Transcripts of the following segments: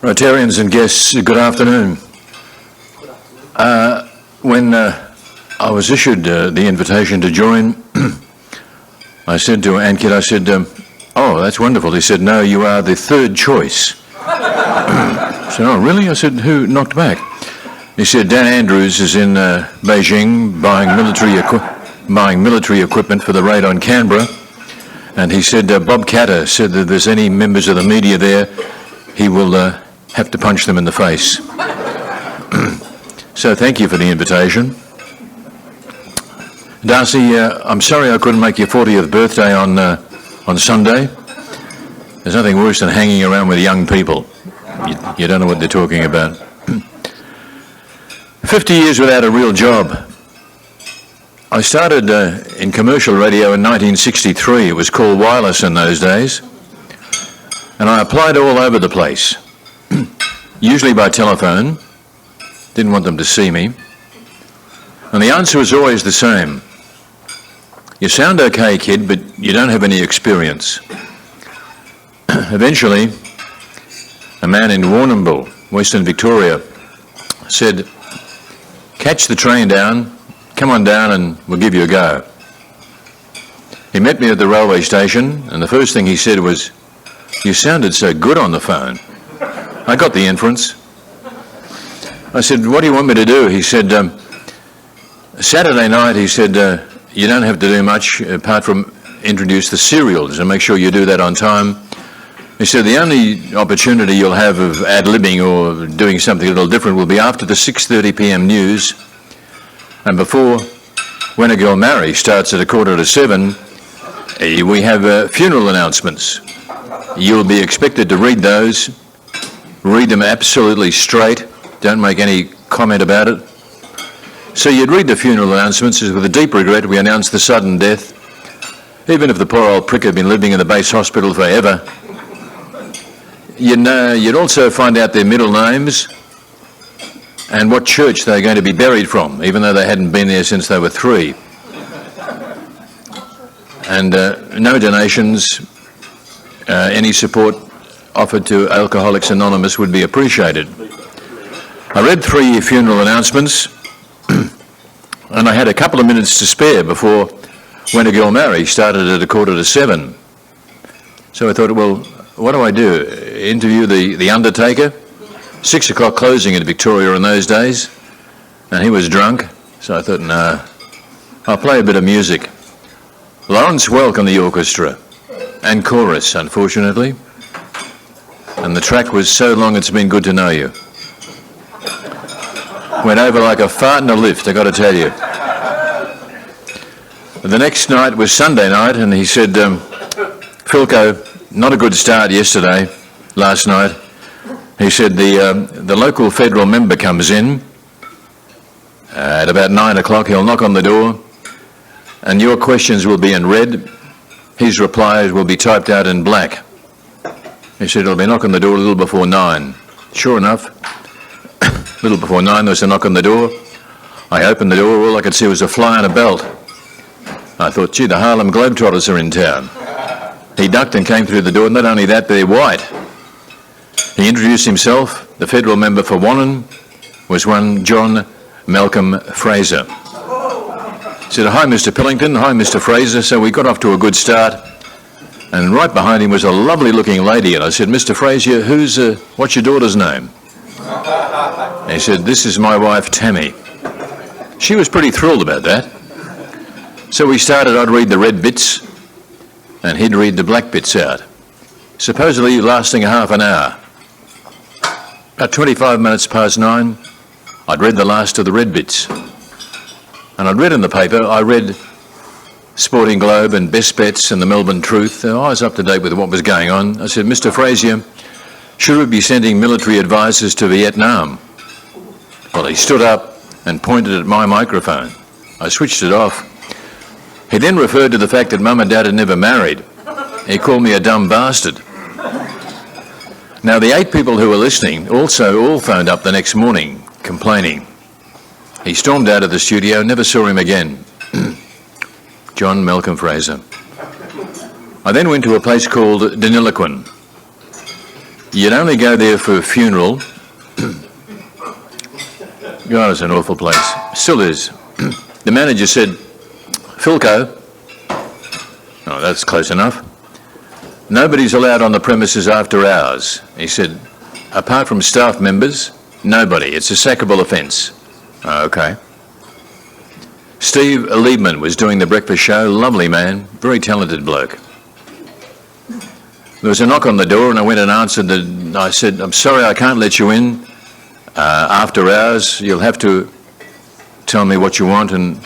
Rotarians and guests, good afternoon. When I was issued the invitation to join, I said to Ankit, I said, oh, that's wonderful. He said, no, you are the third choice. I said, oh, really? I said, who knocked back? He said, Dan Andrews is in Beijing buying military equipment for the raid on Canberra. And he said, Bob Catter said that if there's any members of the media there, he will have to punch them in the face. So thank you for the invitation. Darcy, I'm sorry I couldn't make your 40th birthday on Sunday. There's nothing worse than hanging around with young people. You don't know what they're talking about. 50 years without a real job. I started in commercial radio in 1963. It was called wireless in those days. And I applied all over the place, usually by telephone. Didn't want them to see me. And the answer was always the same. You sound okay, kid, but you don't have any experience. Eventually, a man in Warrnambool, Western Victoria, said, catch the train down, come on down and we'll give you a go. He met me at the railway station and the first thing he said was, you sounded so good on the phone. I got the inference. I said, what do you want me to do? He said, Saturday night, he said, you don't have to do much apart from introduce the serials and make sure you do that on time. He said, the only opportunity you'll have of ad-libbing or doing something a little different will be after the 6:30 p.m. news and before When a Girl Marries starts at 6:45, we have funeral announcements. You'll be expected to read those, read them absolutely straight, don't make any comment about it. So you'd read the funeral announcements. With a deep regret, we announce the sudden death. Even if the poor old prick had been living in the base hospital forever. You'd also find out their middle names and what church they're going to be buried from, even though they hadn't been there since they were 3. And no donations. Any support offered to Alcoholics Anonymous would be appreciated. I read 3 funeral announcements and I had a couple of minutes to spare before When a Girl Marries started at 6:45. So I thought, well, what do I do? Interview the undertaker? 6 o'clock closing in Victoria in those days, and he was drunk. So I thought, no, I'll play a bit of music. Lawrence Welk on the orchestra and chorus, unfortunately. And the track was So Long It's Been Good to Know You. Went over like a fart in a lift, I got to tell you. The next night was Sunday night, and he said, Pilko, not a good start last night. He said the local federal member comes in at about 9 o'clock. He'll knock on the door, and your questions will be in red. His replies will be typed out in black. He said he'll be knocking on the door a little before 9. Sure enough, a little before 9 there was a knock on the door. I opened the door, all I could see was a fly on a belt. I thought, gee, the Harlem Globetrotters are in town. He ducked and came through the door. Not only that, they're white. He introduced himself. The federal member for Wannon was one John Malcolm Fraser. He said, hi, Mr. Pilkington. Hi, Mr. Fraser. So we got off to a good start. And right behind him was a lovely-looking lady. And I said, Mr. Fraser, what's your daughter's name? And he said, this is my wife, Tammy. She was pretty thrilled about that. So we started. I'd read the red bits, and he'd read the black bits out, supposedly lasting a half an hour. About 25 minutes past 9, I'd read the last of the red bits. And I'd read in the paper, I read Sporting Globe and Best Bets and the Melbourne Truth. I was up to date with what was going on. I said, Mr. Fraser, should we be sending military advisors to Vietnam? Well, he stood up and pointed at my microphone. I switched it off. He then referred to the fact that Mum and Dad had never married. He called me a dumb bastard. Now, the 8 people who were listening also all phoned up the next morning, complaining. He stormed out of the studio, never saw him again. John Malcolm Fraser. I then went to a place called Deniliquin. You'd only go there for a funeral. God, it's an awful place. Still is. The manager said, Pilko, oh, that's close enough. Nobody's allowed on the premises after hours. He said, apart from staff members, nobody. It's a sackable offence. Oh, okay. Steve Liebman was doing the breakfast show. Lovely man, very talented bloke. There was a knock on the door and I went and answered. I said, I'm sorry, I can't let you in. After hours, you'll have to tell me what you want. And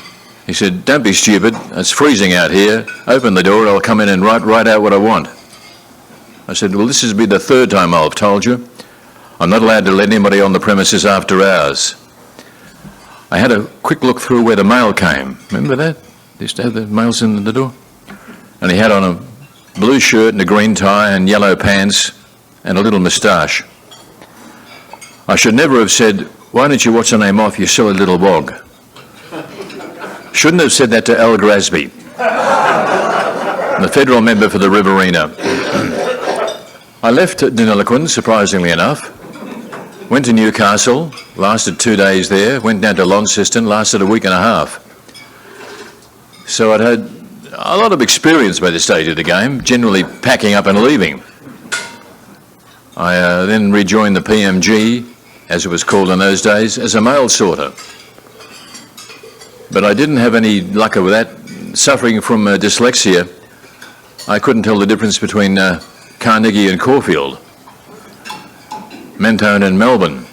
he said, don't be stupid. It's freezing out here. Open the door, I'll come in and write out what I want. I said, well, this has been the third time I've told you. I'm not allowed to let anybody on the premises after hours. I had a quick look through where the mail came. Remember that? They used to have the mails in the door. And he had on a blue shirt and a green tie and yellow pants and a little moustache. I should never have said, why don't you watch the name off, you silly little wog. Shouldn't have said that to Al Grasby, the federal member for the Riverina. I left Deniliquin, surprisingly enough, went to Newcastle, lasted 2 days there, went down to Launceston, lasted a week and a half. So I'd had a lot of experience by this stage of the game, generally packing up and leaving. I then rejoined the PMG, as it was called in those days, as a mail sorter. But I didn't have any luck with that. Suffering from dyslexia, I couldn't tell the difference between Carnegie and Caulfield, Mentone and Melbourne.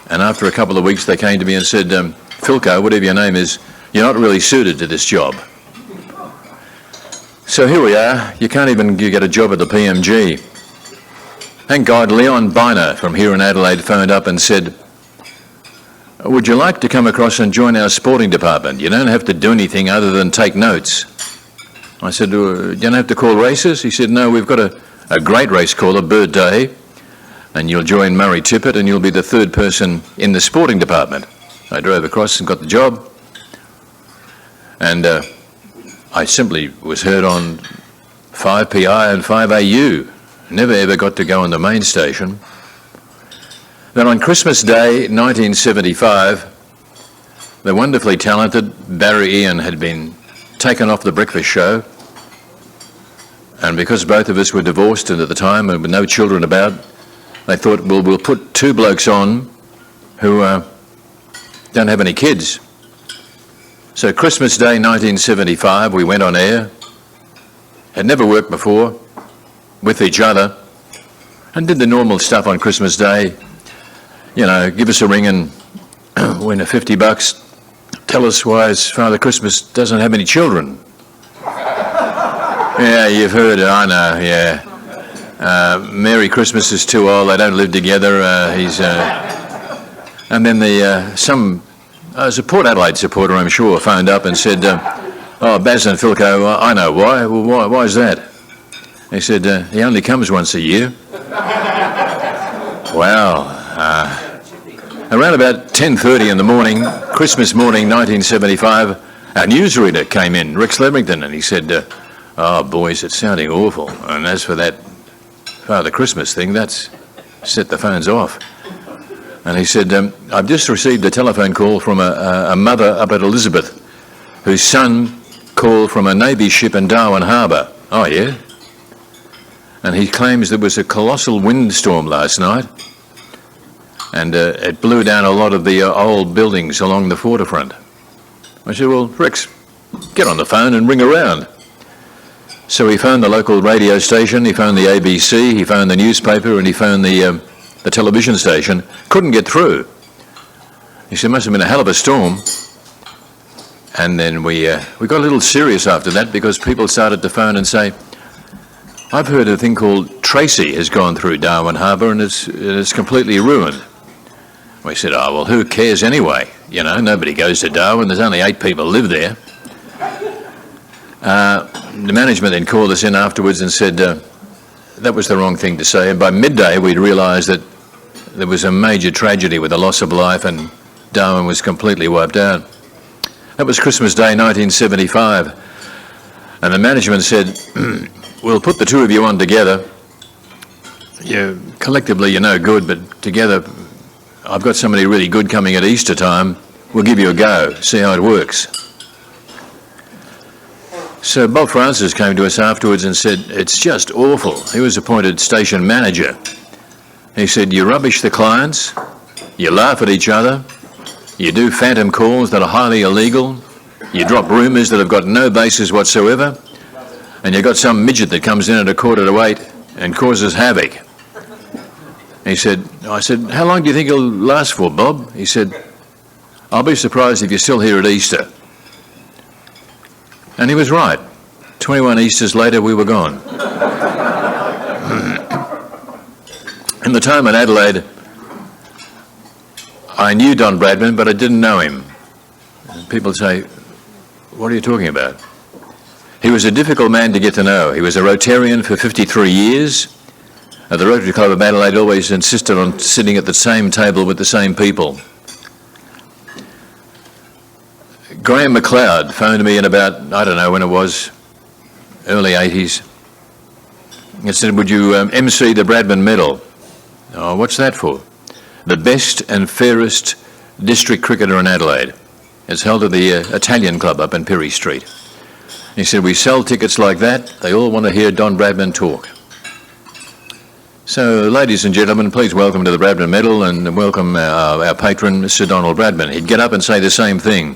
And after a couple of weeks they came to me and said, Pilko, whatever your name is, you're not really suited to this job. So here we are. You can't even get a job at the PMG. Thank God Leon Biner from here in Adelaide phoned up and said, would you like to come across and join our sporting department? You don't have to do anything other than take notes. I said, you don't have to call races? He said, no, we've got a great race caller, Bird Day, and you'll join Murray Tippett and you'll be the third person in the sporting department. I drove across and got the job, and I simply was heard on 5PI and 5AU. Never ever got to go on the main station. Then on Christmas Day 1975, the wonderfully talented Barry Ian had been taken off the breakfast show, and because both of us were divorced and at the time and with no children about, they thought, well, we'll put two blokes on who don't have any kids. So Christmas Day 1975, we went on air, had never worked before, with each other, and did the normal stuff on Christmas Day. You know, give us a ring and win $50. Tell us why his Father Christmas doesn't have any children. Yeah, you've heard it, I know, yeah. Merry Christmas is too old, they don't live together, and then a Port Adelaide supporter, I'm sure, phoned up and said, oh, Bazz and Pilko, I know why. Well, why is that? He said, he only comes once a year. Wow. Around about 10:30 in the morning, Christmas morning 1975, our newsreader came in, Rex Leverington, and he said, oh, boys, it's sounding awful. And as for that Father Christmas thing, that's set the phones off. And he said, I've just received a telephone call from a mother up at Elizabeth, whose son called from a Navy ship in Darwin Harbour. Oh, yeah? And he claims there was a colossal windstorm last night, and it blew down a lot of the old buildings along the waterfront. I said, well, Rex, get on the phone and ring around. So he phoned the local radio station, he phoned the ABC, he phoned the newspaper, and he phoned the television station. Couldn't get through. He said, must have been a hell of a storm. And then we got a little serious after that, because people started to phone and say, I've heard a thing called Tracy has gone through Darwin Harbour and it's completely ruined. We said, oh, well, who cares anyway? You know, nobody goes to Darwin. There's only 8 people live there. The management then called us in afterwards and said that was the wrong thing to say. And by midday, we'd realised that there was a major tragedy with the loss of life and Darwin was completely wiped out. That was Christmas Day 1975. And the management said, we'll put the two of you on together. You collectively you're no good, but together I've got somebody really good coming at Easter time. We'll give you a go, see how it works. So Bob Francis came to us afterwards and said, it's just awful. He was appointed station manager. He said, you rubbish the clients, you laugh at each other, you do phantom calls that are highly illegal, you drop rumours that have got no basis whatsoever, and you've got some midget that comes in at 7:45 and causes havoc. I said, how long do you think it'll last for, Bob? He said, I'll be surprised if you're still here at Easter. And he was right. 21 Easters later, we were gone. In the time at Adelaide, I knew Don Bradman, but I didn't know him. People say, what are you talking about? He was a difficult man to get to know. He was a Rotarian for 53 years. The Rotary Club of Adelaide always insisted on sitting at the same table with the same people. Graham McLeod phoned me in about, I don't know when it was, early 80s. He said, would you MC the Bradman Medal? Oh, what's that for? The best and fairest district cricketer in Adelaide. It's held at the Italian Club up in Perry Street. He said, we sell tickets like that. They all want to hear Don Bradman talk. So, ladies and gentlemen, please welcome to the Bradman Medal and welcome our patron, Sir Donald Bradman. He'd get up and say the same thing.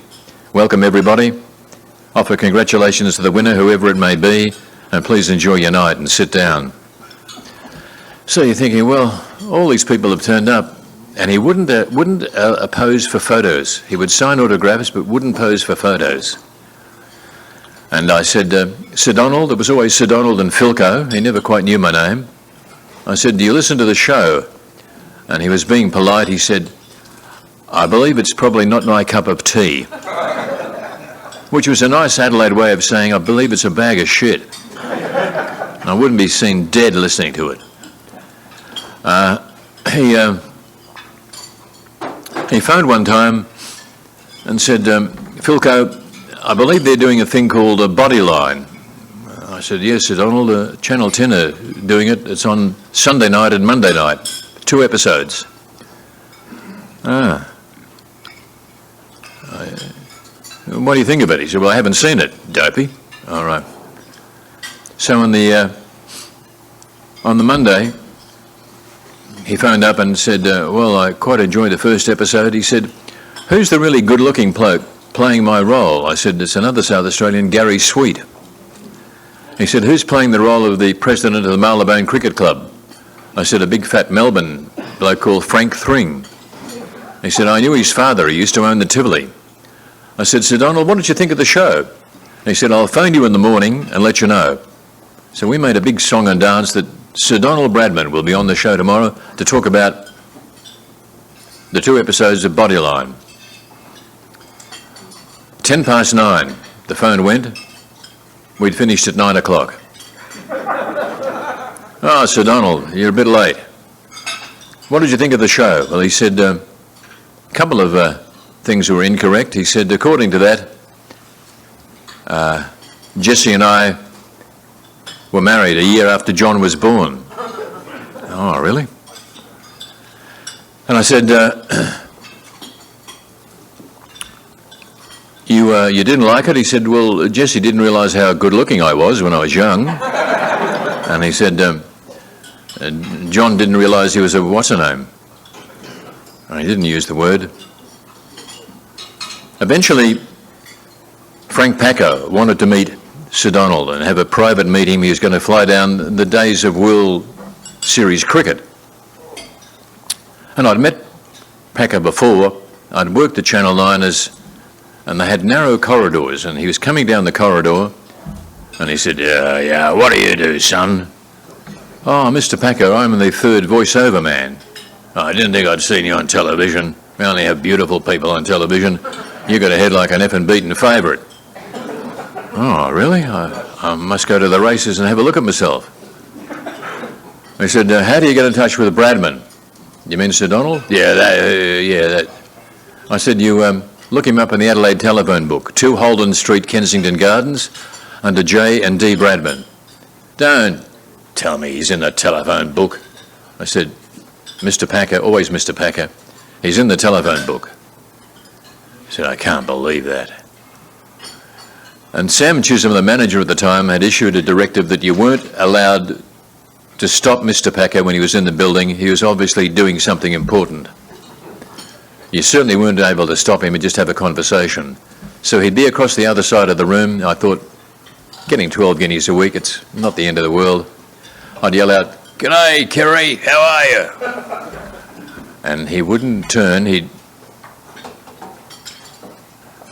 Welcome, everybody. Offer congratulations to the winner, whoever it may be, and please enjoy your night and sit down. So you're thinking, well, all these people have turned up, and he wouldn't pose for photos. He would sign autographs, but wouldn't pose for photos. And I said, Sir Donald, it was always Sir Donald and Pilko. He never quite knew my name. I said, do you listen to the show? And he was being polite. He said, I believe it's probably not my cup of tea. Which was a nice Adelaide way of saying, I believe it's a bag of shit. And I wouldn't be seen dead listening to it. He phoned one time and said, Pilko, I believe they're doing a thing called a body line. I said, yes, Sir Donald, Channel 10 are doing it. It's on Sunday night and Monday night, 2 episodes. What do you think of it? He said, well, I haven't seen it, dopey. All right. So on the Monday, he phoned up and said, well, I quite enjoyed the first episode. He said, who's the really good-looking bloke playing my role? I said, it's another South Australian, Gary Sweet. He said, who's playing the role of the president of the Marylebone Cricket Club? I said, a big fat Melbourne bloke called Frank Thring. He said, I knew his father. He used to own the Tivoli. I said, Sir Donald, what did you think of the show? He said, I'll phone you in the morning and let you know. So we made a big song and dance that Sir Donald Bradman will be on the show tomorrow to talk about the 2 episodes of Bodyline. 9:10, the phone went. We'd finished at 9 o'clock. Oh, Sir Donald, you're a bit late. What did you think of the show? Well, he said a couple of things were incorrect. He said, according to that, Jessie and I were married a year after John was born. Oh, really? And I said, you didn't like it? He said, well, Jessie didn't realise how good looking I was when I was young. And he said, John didn't realise he was a what's-her-name. And he didn't use the word. Eventually, Frank Packer wanted to meet Sir Donald and have a private meeting. He was going to fly down the days of World Series cricket. And I'd met Packer before. I'd worked at Channel 9 and they had narrow corridors, and he was coming down the corridor and he said, yeah, what do you do, son? Oh, Mr. Packer, I'm the third voiceover man. Oh, I didn't think I'd seen you on television. We only have beautiful people on television. You got a head like an effing beaten favourite. Oh, really? I must go to the races and have a look at myself. He said, how do you get in touch with Bradman? You mean Sir Donald? Yeah, that. I said, you look him up in the Adelaide telephone book, 2 Holden Street, Kensington Gardens, under J and D Bradman. Don't tell me he's in the telephone book. I said, Mr. Packer, always Mr. Packer, he's in the telephone book. He said, I can't believe that. And Sam Chisholm, the manager at the time, had issued a directive that you weren't allowed to stop Mr. Packer when he was in the building. He was obviously doing something important. You certainly weren't able to stop him and just have a conversation. So he'd be across the other side of the room. I thought, getting 12 guineas a week, it's not the end of the world. I'd yell out, "G'day, Kerry, how are you?" And he wouldn't turn, he'd,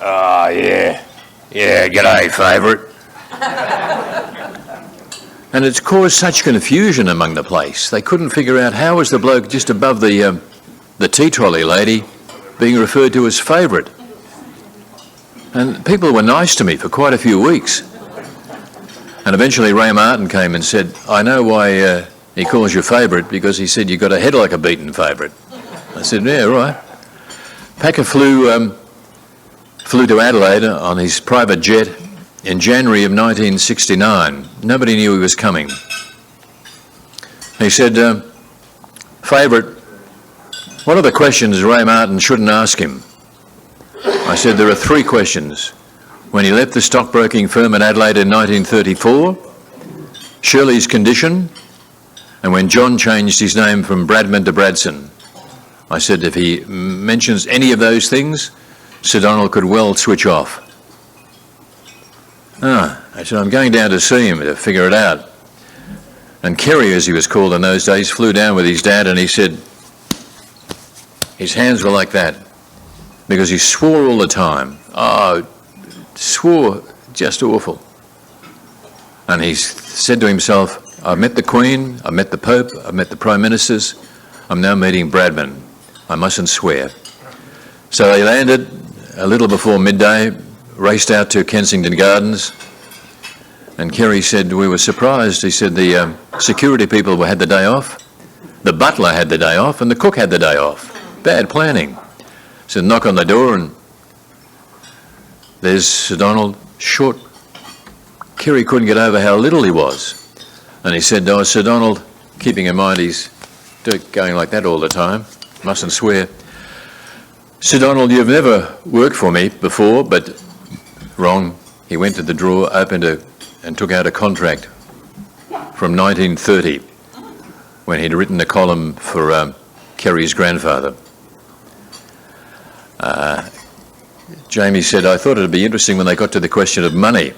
"Oh, yeah, g'day, favourite." And it's caused such confusion among the place. They couldn't figure out how was the bloke just above the tea trolley lady being referred to as favourite. And people were nice to me for quite a few weeks. And eventually Ray Martin came and said, "I know why he calls you favourite, because he said you got a head like a beaten favourite." I said, "Yeah, right." Packer flew to Adelaide on his private jet in January of 1969. Nobody knew he was coming. He said, "Favourite, what are the questions Ray Martin shouldn't ask him?" I said, "There are 3 questions. When he left the stockbroking firm in Adelaide in 1934, Shirley's condition, and when John changed his name from Bradman to Bradson." I said, if he mentions any of those things, Sir Donald could well switch off. I said, I'm going down to see him to figure it out. And Kerry, as he was called in those days, flew down with his dad, and he said, his hands were like that, because he swore all the time. Oh, swore just awful. And he said to himself, I've met the Queen, I've met the Pope, I've met the Prime Ministers, I'm now meeting Bradman. I mustn't swear. So they landed a little before midday, raced out to Kensington Gardens, and Kerry said, we were surprised. He said the security people had the day off, the butler had the day off, and the cook had the day off. Bad planning. So knock on the door, and there's Sir Donald, short. Kerry couldn't get over how little he was. And he said, oh, Sir Donald, keeping in mind he's going like that all the time, mustn't swear. Sir Donald, you've never worked for me before, but wrong. He went to the drawer, opened it, and took out a contract from 1930, when he'd written a column for Kerry's grandfather. Jamie said, I thought it'd be interesting when they got to the question of money.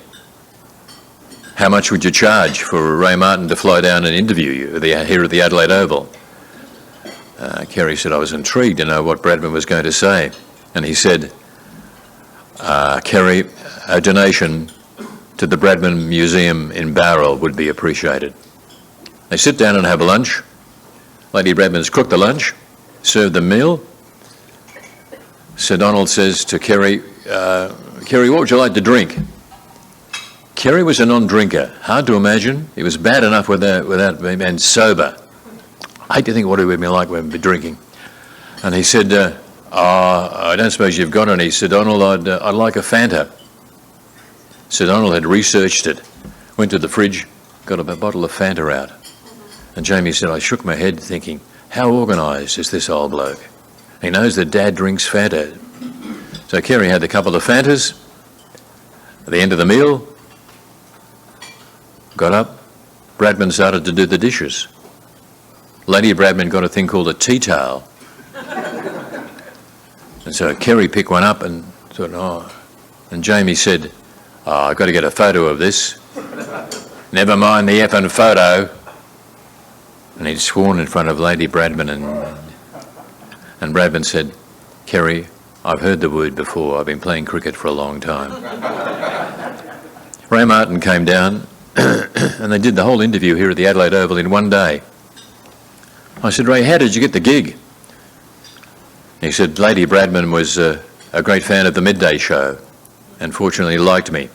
How much would you charge for Ray Martin to fly down and interview you here at the Adelaide Oval? Kerry said, I was intrigued to know what Bradman was going to say. And he said, Kerry, a donation to the Bradman Museum in Bowral would be appreciated. They sit down and have lunch. Lady Bradman's cooked the lunch, served the meal. Sir Donald says to Kerry, Kerry, what would you like to drink? Kerry was a non-drinker. Hard to imagine. He was bad enough without being sober. I hate to think what it would be like when we'd be drinking. And he said, I don't suppose you've got any. Sir Donald, I'd like a Fanta. Sir Donald had researched it, went to the fridge, got a bottle of Fanta out. And Jamie said, I shook my head thinking, how organised is this old bloke? He knows that Dad drinks Fanta. So Kerry had a couple of Fantas. At the end of the meal, got up, Bradman started to do the dishes. Lady Bradman got a thing called a tea towel. And so Kerry picked one up and thought, oh. And Jamie said, oh, I've got to get a photo of this. Never mind the effing photo. And he'd sworn in front of Lady Bradman, and Bradman said, Kerry, I've heard the word before. I've been playing cricket for a long time. Ray Martin came down and they did the whole interview here at the Adelaide Oval in one day. I said, Ray, how did you get the gig? He said, Lady Bradman was a great fan of the midday show and fortunately liked me.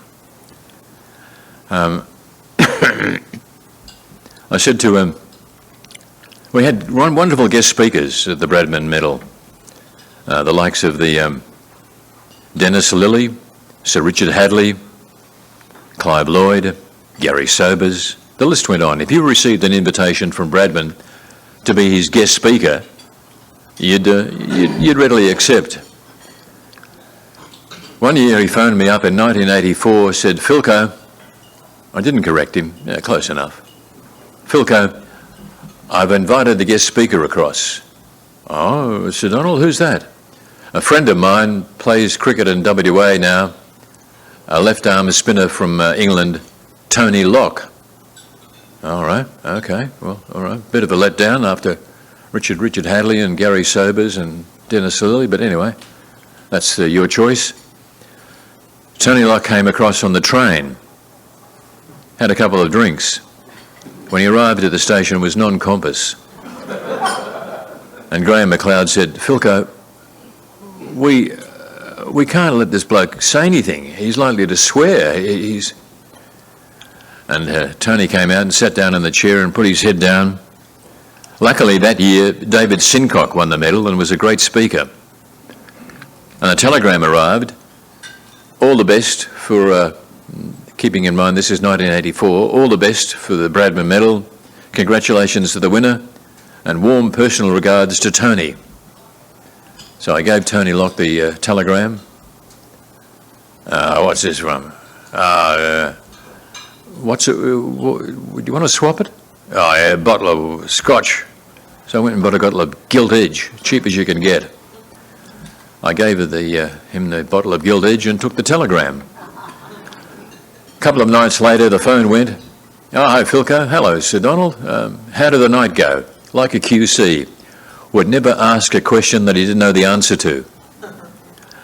I said to him, we had wonderful guest speakers at the Bradman Medal, the likes of the Dennis Lilly, Sir Richard Hadley, Clive Lloyd, Gary Sobers. The list went on. If you received an invitation from Bradman to be his guest speaker, you'd readily accept. One year he phoned me up in 1984, said, Pilko, I didn't correct him, yeah, close enough. Pilko, I've invited the guest speaker across. Oh, Sir Donald, who's that? A friend of mine plays cricket in WA now, a left-arm spinner from England, Tony Locke. All right, okay, well, all right. Bit of a letdown after Richard Hadley and Gary Sobers and Dennis Lilly, but anyway, that's your choice. Tony Locke came across on the train, had a couple of drinks. When he arrived at the station, was non-compass. And Graham McLeod said, Pilko, we can't let this bloke say anything. He's likely to swear. And Tony came out and sat down in the chair and put his head down. Luckily that year, David Sincock won the medal and was a great speaker. And a telegram arrived, all the best for, keeping in mind this is 1984, all the best for the Bradman medal, congratulations to the winner, and warm personal regards to Tony. So I gave Tony Locke the telegram. What's this from? What's it? Would you want to swap it? Oh, yeah, a bottle of scotch. So I went and bought a bottle of Gilt Edge, cheap as you can get. I gave him the bottle of Gilt Edge and took the telegram. A couple of nights later, the phone went. Oh, hi, Pilko. Hello, Sir Donald. How did the night go? Like a QC. Would never ask a question that he didn't know the answer to.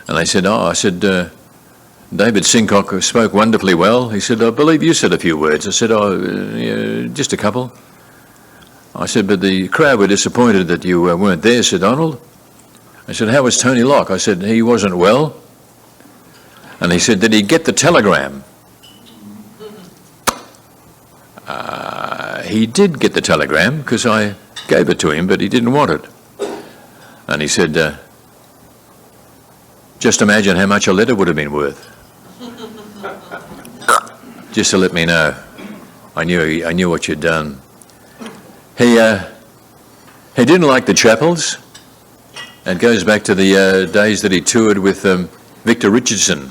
And they said, I said, David Sincock spoke wonderfully well. He said, I believe you said a few words. I said, yeah, just a couple. I said, but the crowd were disappointed that you weren't there, Sir Donald. I said, how was Tony Locke? I said, he wasn't well. And he said, did he get the telegram? He did get the telegram because I gave it to him, but he didn't want it. And he said, just imagine how much a letter would have been worth. Just to let me know. I knew what you'd done. He didn't like the chapels. It goes back to the days that he toured with Victor Richardson.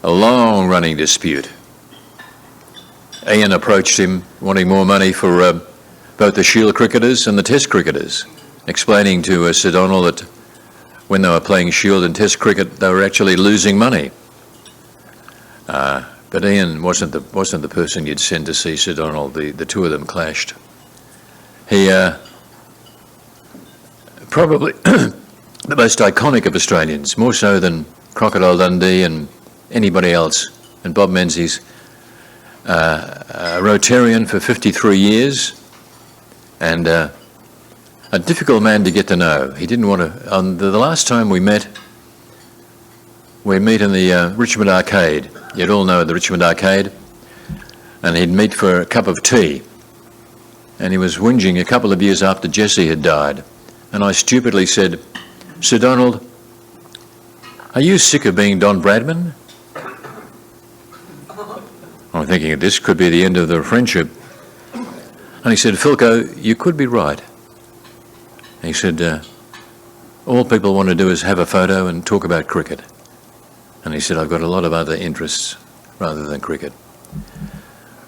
A long-running dispute. Ian approached him wanting more money for both the Shield cricketers and the Test cricketers, explaining to Sir Donald that when they were playing Shield and Test cricket, they were actually losing money. But Ian wasn't the person you'd send to see Sir Donald. The two of them clashed. He probably the most iconic of Australians, more so than Crocodile Dundee and anybody else. And Bob Menzies, a Rotarian for 53 years, and a difficult man to get to know. He didn't want to. On the last time we meet in the Richmond Arcade. You'd all know the Richmond Arcade. And he'd meet for a cup of tea. And he was whinging a couple of years after Jessie had died. And I stupidly said, Sir Donald, are you sick of being Don Bradman? I'm thinking this could be the end of the friendship. And he said, Pilko, you could be right. He said, all people want to do is have a photo and talk about cricket. And he said, I've got a lot of other interests rather than cricket.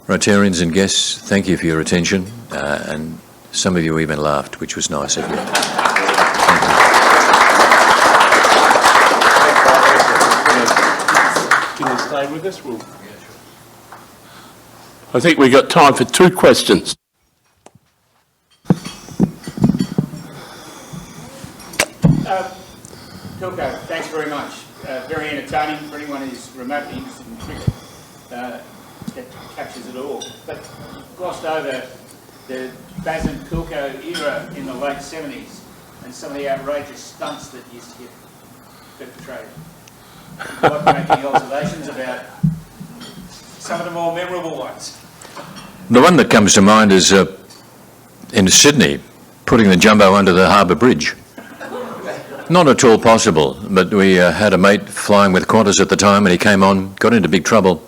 Rotarians and guests, thank you for your attention. And some of you even laughed, which was nice of you. Thank you. Can you stay with us? I think we've got time for 2 questions. Pilko, thanks very much. Very entertaining for anyone who's remotely interested in cricket. It captures it all. But you glossed over the Bazz and Pilko era in the late 70s and some of the outrageous stunts that used to get perpetrated. Would you like to make any observations about some of the more memorable ones? The one that comes to mind is in Sydney, putting the jumbo under the Harbour Bridge. Not at all possible, but we had a mate flying with Qantas at the time, and he came on, got into big trouble,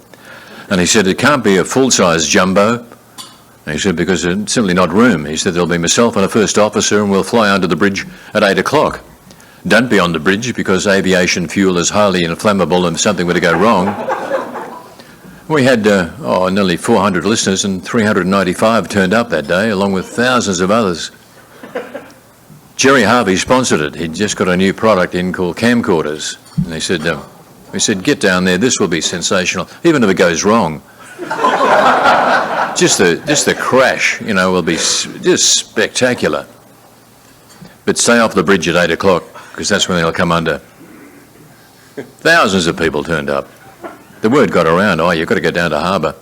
and he said, it can't be a full-size jumbo, He said, because there's simply not room. He said, there'll be myself and a first officer and we'll fly under the bridge at 8 o'clock. Don't be on the bridge because aviation fuel is highly inflammable and if something were to go wrong. We had nearly 400 listeners and 395 turned up that day, along with thousands of others. Jerry Harvey sponsored it. He'd just got a new product in called camcorders. And he said, get down there, this will be sensational, even if it goes wrong. Just the crash, will be just spectacular. But stay off the bridge at 8 o'clock, because that's when they'll come under. Thousands of people turned up. The word got around, you've got to go down to harbour.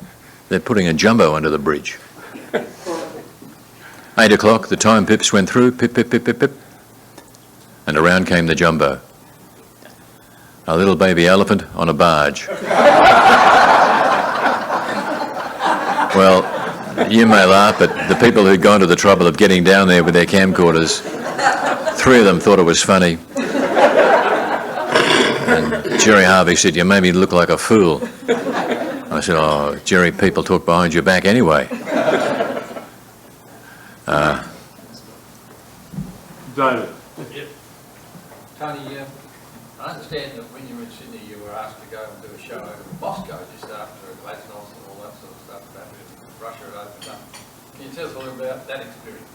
They're putting a jumbo under the bridge. 8 o'clock, the time pips went through, pip, pip, pip, pip, pip. And around came the jumbo. A little baby elephant on a barge. Well, you may laugh, but the people who'd gone to the trouble of getting down there with their camcorders, 3 of them thought it was funny. And Jerry Harvey said, you made me look like a fool. I said, Jerry, people talk behind your back anyway. David. Yep. Tony, I understand that when you were in Sydney you were asked to go and do a show over in Moscow just after Glasnost and all that sort of stuff about Russia had opened up. Can you tell us a little about that experience?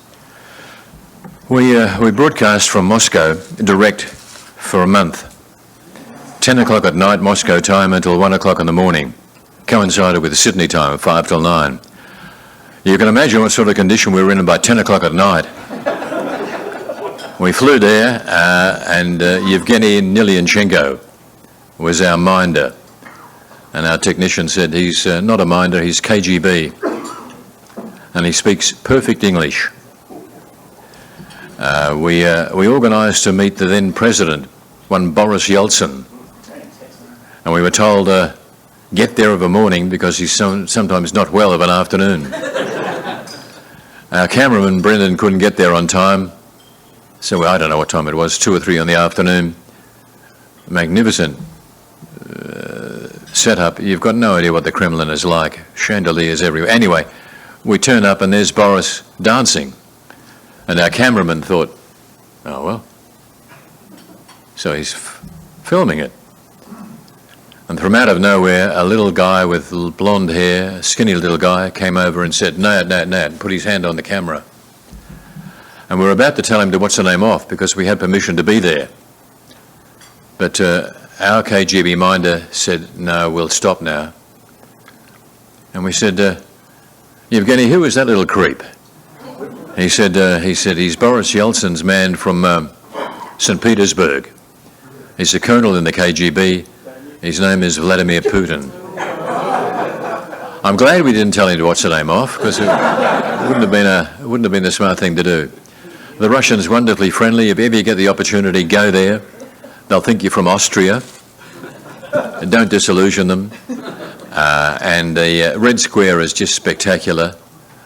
We broadcast from Moscow direct for a month. 10 o'clock at night Moscow time until 1 o'clock in the morning. Coincided with the Sydney time, 5 till 9. You can imagine what sort of condition we were in by 10 o'clock at night. We flew there and Yevgeny Nilyanchenko was our minder. And our technician said he's not a minder, he's KGB. And he speaks perfect English. We organised to meet the then president, one Boris Yeltsin. And we were told, get there of a morning because he's sometimes not well of an afternoon. Our cameraman Brendan couldn't get there on time. So I don't know what time it was, 2 or 3 in the afternoon. Magnificent setup. You've got no idea what the Kremlin is like. Chandeliers everywhere. Anyway, we turn up and there's Boris dancing. And our cameraman thought, oh well. So he's filming it. And from out of nowhere, a little guy with blonde hair, a skinny little guy, came over and said, no, and put his hand on the camera. And we were about to tell him to what's the name off because we had permission to be there. But our KGB minder said, no, we'll stop now. And we said, Yevgeny, who is that little creep? He said, he's Boris Yeltsin's man from St. Petersburg. He's a colonel in the KGB. His name is Vladimir Putin. I'm glad we didn't tell him to watch the name off because it wouldn't have been the smart thing to do. The Russians wonderfully friendly. If ever you get the opportunity, go there. They'll think you're from Austria. Don't disillusion them. And the Red Square is just spectacular.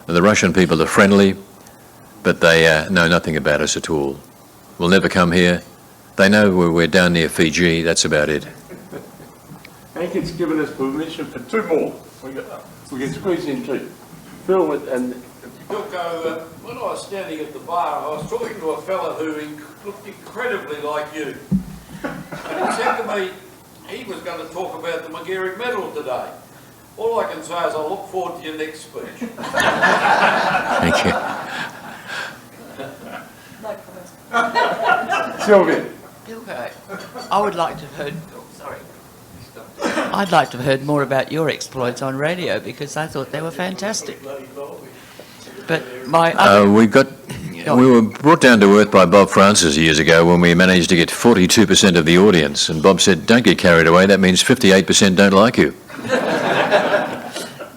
The Russian people are friendly, but they know nothing about us at all. We'll never come here. They know we're down near Fiji. That's about it. Hankins given us permission for 2 more. We can squeeze in 2. Phil and Pilko, when I was standing at the bar, I was talking to a fella who looked incredibly like you. And he said to me, he was going to talk about the McGarrick Medal today. All I can say is I look forward to your next speech. Thank you. Sylvia. Pilko, I would like to have heard. I'd like to have heard more about your exploits on radio because I thought they were fantastic. But my other... We were brought down to earth by Bob Francis years ago when we managed to get 42% of the audience, and Bob said, don't get carried away, that means 58% don't like you.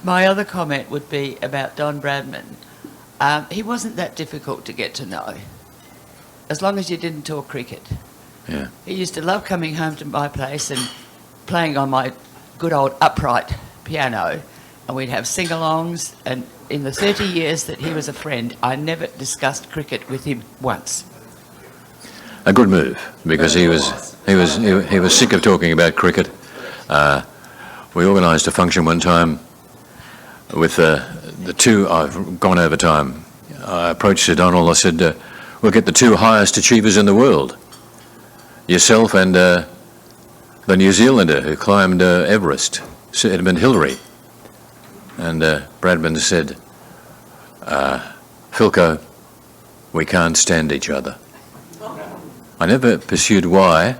My other comment would be about Don Bradman. He wasn't that difficult to get to know, as long as you didn't talk cricket. Yeah. He used to love coming home to my place and playing on my good old upright piano, and we'd have sing-alongs, and in the 30 years that he was a friend, I never discussed cricket with him once. A good move, because he was sick of talking about cricket. We organised a function one time with the two, I've gone over time. I approached Sir Donald, I said, we'll get the two highest achievers in the world, yourself and the New Zealander who climbed Everest, Sir Edmund Hillary. And Bradman said, Pilko, we can't stand each other. I never pursued why.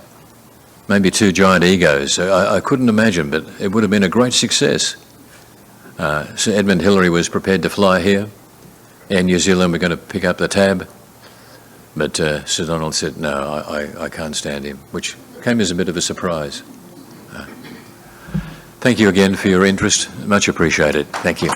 Maybe two giant egos. I couldn't imagine, but it would have been a great success. Sir Edmund Hillary was prepared to fly here. Air New Zealand were going to pick up the tab. But Sir Donald said, no, I can't stand him, which came as a bit of a surprise. Thank you again for your interest. Much appreciated. Thank you.